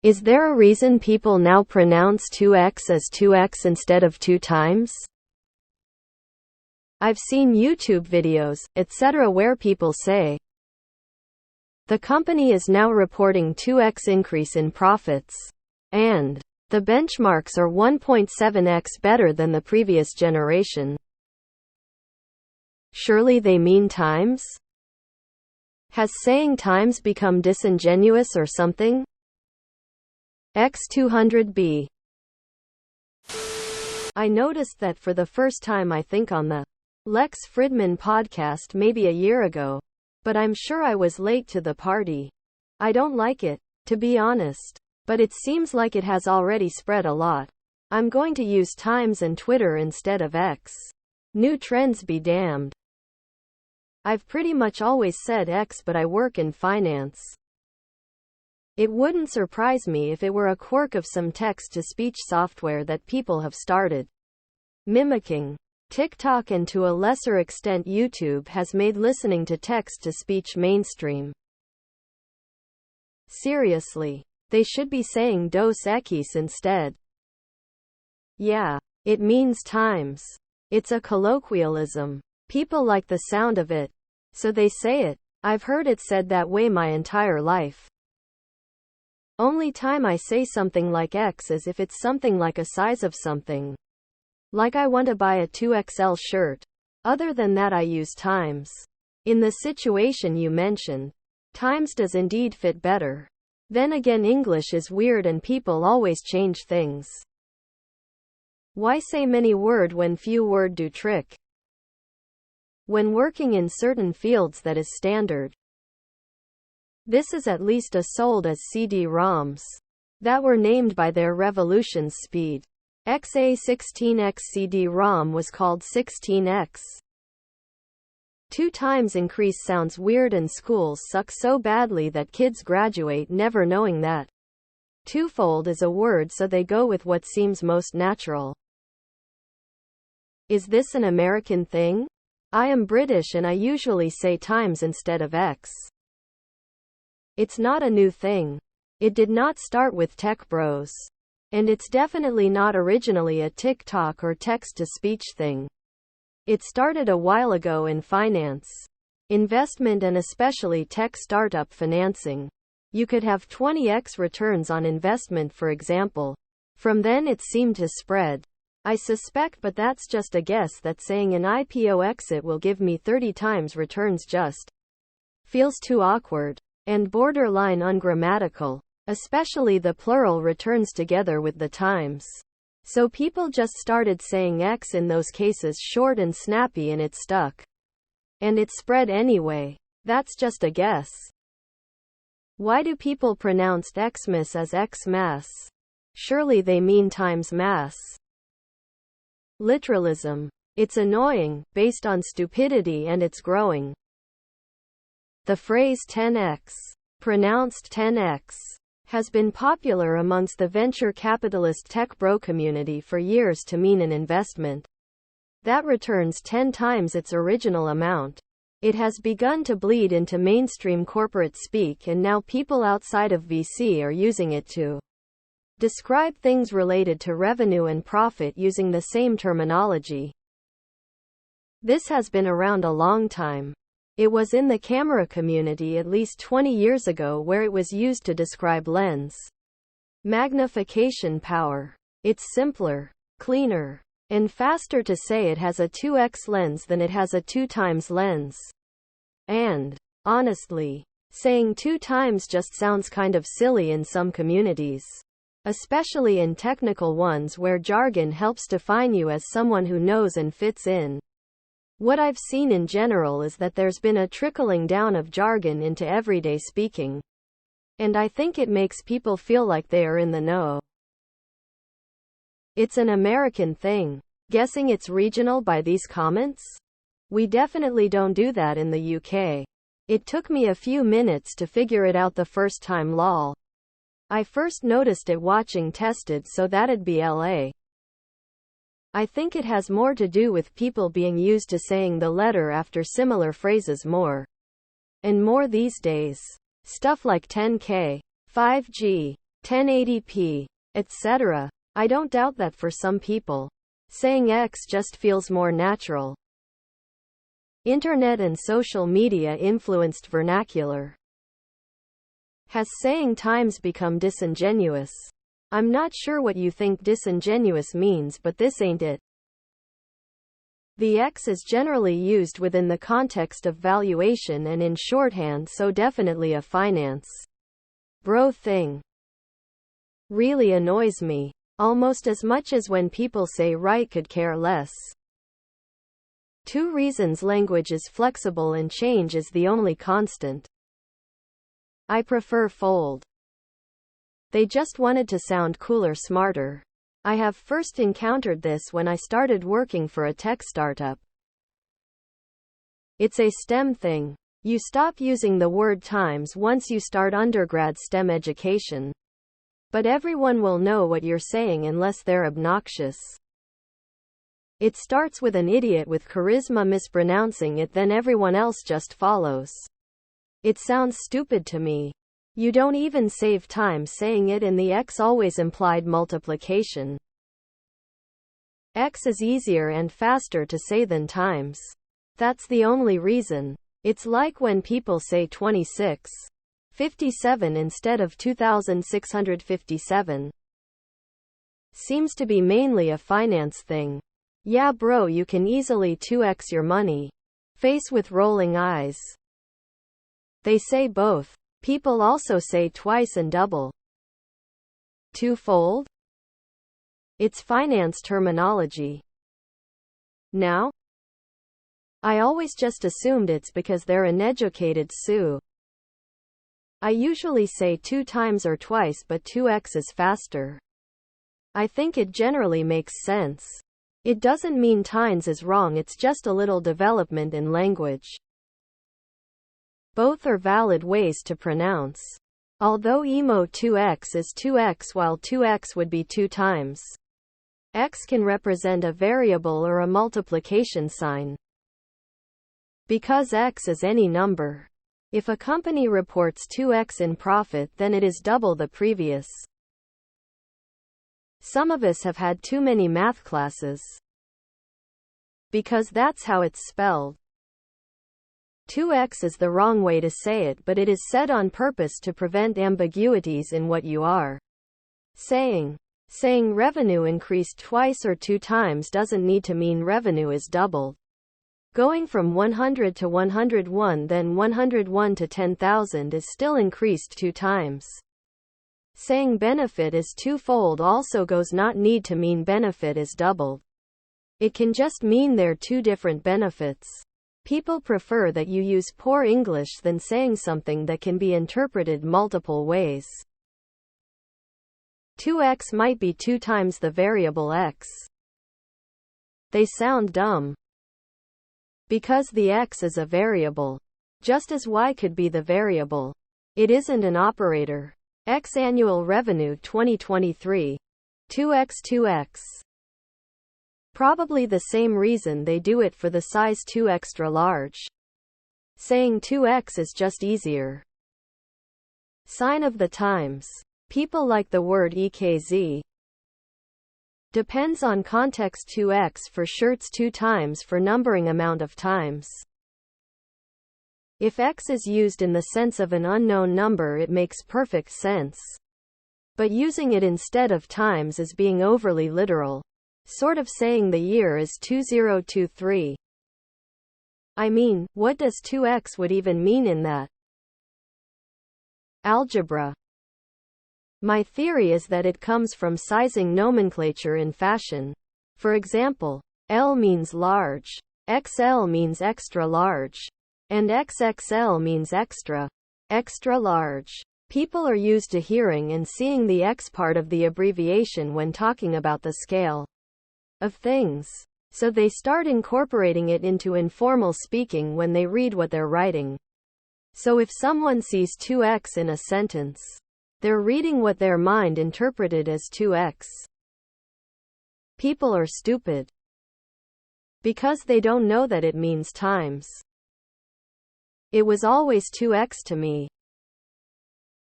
Is there a reason people now pronounce 2x as 2x instead of 2 times? I've seen YouTube videos, etc. where people say, the company is now reporting 2x increase in profits, and the benchmarks are 1.7x better than the previous generation. Surely they mean times? Has saying times become disingenuous or something? X200B. I noticed that for the first time I think on the Lex Fridman podcast maybe a year ago, but I'm sure I was late to the party. I don't like it, to be honest, but it seems like it has already spread a lot. I'm going to use Times and Twitter instead of X. New trends be damned. I've pretty much always said X, but I work in finance. It wouldn't surprise me if it were a quirk of some text-to-speech software that people have started mimicking. TikTok and to a lesser extent YouTube has made listening to text-to-speech mainstream. Seriously, they should be saying dos equis instead. Yeah, it means times. It's a colloquialism. People like the sound of it, so they say it. I've heard it said that way my entire life. Only time I say something like X is if it's something like a size of something. Like I want to buy a 2XL shirt. Other than that I use times. In the situation you mentioned, times does indeed fit better. Then again English is weird and people always change things. Why say many word when few word do trick? When working in certain fields that is standard. This is at least as sold as CD-ROMs that were named by their revolution's speed. XA16X CD-ROM was called 16X. 2 times increase sounds weird and schools suck so badly that kids graduate never knowing that twofold is a word, so they go with what seems most natural. Is this an American thing? I am British and I usually say times instead of X. It's not a new thing. It did not start with tech bros. And it's definitely not originally a TikTok or text-to-speech thing. It started a while ago in finance, investment and especially tech startup financing. You could have 20x returns on investment, for example. From then it seemed to spread. I suspect, but that's just a guess, that saying an IPO exit will give me 30 times returns just feels too awkward and borderline ungrammatical, especially the plural returns together with the times. So people just started saying X in those cases, short and snappy, and it stuck. And it spread anyway. That's just a guess. Why do people pronounce Xmas as Xmas? Surely they mean times mass. Literalism. It's annoying, based on stupidity, and it's growing. The phrase 10x, pronounced 10x, has been popular amongst the venture capitalist tech bro community for years to mean an investment that returns 10 times its original amount. It has begun to bleed into mainstream corporate speak, and now people outside of VC are using it to describe things related to revenue and profit using the same terminology. This has been around a long time. It was in the camera community at least 20 years ago, where it was used to describe lens magnification power. It's simpler, cleaner, and faster to say it has a 2x lens than it has a 2 times lens. And, honestly, saying 2 times just sounds kind of silly in some communities. Especially in technical ones where jargon helps define you as someone who knows and fits in. What I've seen in general is that there's been a trickling down of jargon into everyday speaking. And I think it makes people feel like they are in the know. It's an American thing. Guessing it's regional by these comments? We definitely don't do that in the UK. It took me a few minutes to figure it out the first time, lol. I first noticed it watching Tested, so that'd be LA. I think it has more to do with people being used to saying the letter after similar phrases more and more these days. Stuff like 10K, 5G, 1080p, etc. I don't doubt that for some people, saying X just feels more natural. Internet and social media influenced vernacular. Has saying times become disingenuous? I'm not sure what you think disingenuous means, but this ain't it. The X is generally used within the context of valuation and in shorthand, so definitely a finance bro thing. Really annoys me. Almost as much as when people say right could care less. 2 reasons language is flexible and change is the only constant. I prefer fold. They just wanted to sound cooler, smarter. I have first encountered this when I started working for a tech startup. It's a STEM thing. You stop using the word times once you start undergrad STEM education. But everyone will know what you're saying unless they're obnoxious. It starts with an idiot with charisma mispronouncing it, then everyone else just follows. It sounds stupid to me. You don't even save time saying it, and the X always implied multiplication. X is easier and faster to say than times. That's the only reason. It's like when people say 2657 instead of 2657. Seems to be mainly a finance thing. Yeah bro, you can easily 2x your money. Face with rolling eyes. They say both. People also say twice and double. Twofold? It's finance terminology. Now? I always just assumed it's because they're uneducated, Sue. I usually say 2 times or twice, but 2x is faster. I think it generally makes sense. It doesn't mean times is wrong, it's just a little development in language. Both are valid ways to pronounce. Although emo 2x is 2x while 2x would be 2 times. X can represent a variable or a multiplication sign. Because X is any number. If a company reports 2x in profit, then it is double the previous. Some of us have had too many math classes. Because that's how it's spelled. 2x is the wrong way to say it, but it is said on purpose to prevent ambiguities in what you are saying. Saying revenue increased twice or 2 times doesn't need to mean revenue is doubled. Going from 100 to 101, then 101 to 10,000 is still increased 2 times. Saying benefit is twofold also goes not need to mean benefit is doubled. It can just mean they're 2 different benefits. People prefer that you use poor English than saying something that can be interpreted multiple ways. 2x might be 2 times the variable x. They sound dumb. Because the x is a variable. Just as y could be the variable. It isn't an operator. X annual revenue 2023. 2x. Probably the same reason they do it for the size 2 extra large. Saying 2x is just easier. Sign of the times. People like the word EKZ. Depends on context. 2x for shirts, 2 times for numbering amount of times. If x is used in the sense of an unknown number, it makes perfect sense. But using it instead of times is being overly literal. Sort of saying the year is 2023. I mean, what does 2x would even mean in that? Algebra. My theory is that it comes from sizing nomenclature in fashion. For example, L means large, XL means extra large, and XXL means extra large. People are used to hearing and seeing the X part of the abbreviation when talking about the scale of things. So they start incorporating it into informal speaking when they read what they're writing. So if someone sees 2x in a sentence, they're reading what their mind interpreted as 2x. People are stupid. Because they don't know that it means times. It was always 2x to me.